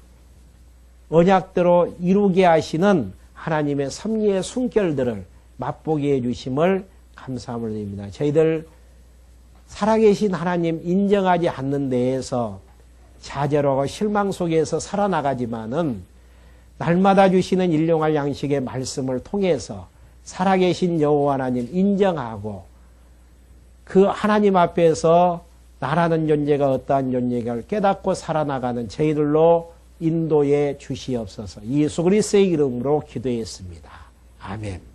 언약대로 이루게 하시는 하나님의 섭리의 숨결들을 맛보게 해주심을 감사함을 드립니다. 저희들 살아계신 하나님 인정하지 않는 데에서 좌절하고 실망 속에서 살아나가지만은 날마다 주시는 일용할 양식의 말씀을 통해서 살아계신 여호와 하나님 인정하고 그 하나님 앞에서 나라는 존재가 어떠한 존재를 깨닫고 살아나가는 저희들로 인도해 주시옵소서. 예수 그리스도의 이름으로 기도했습니다. 아멘.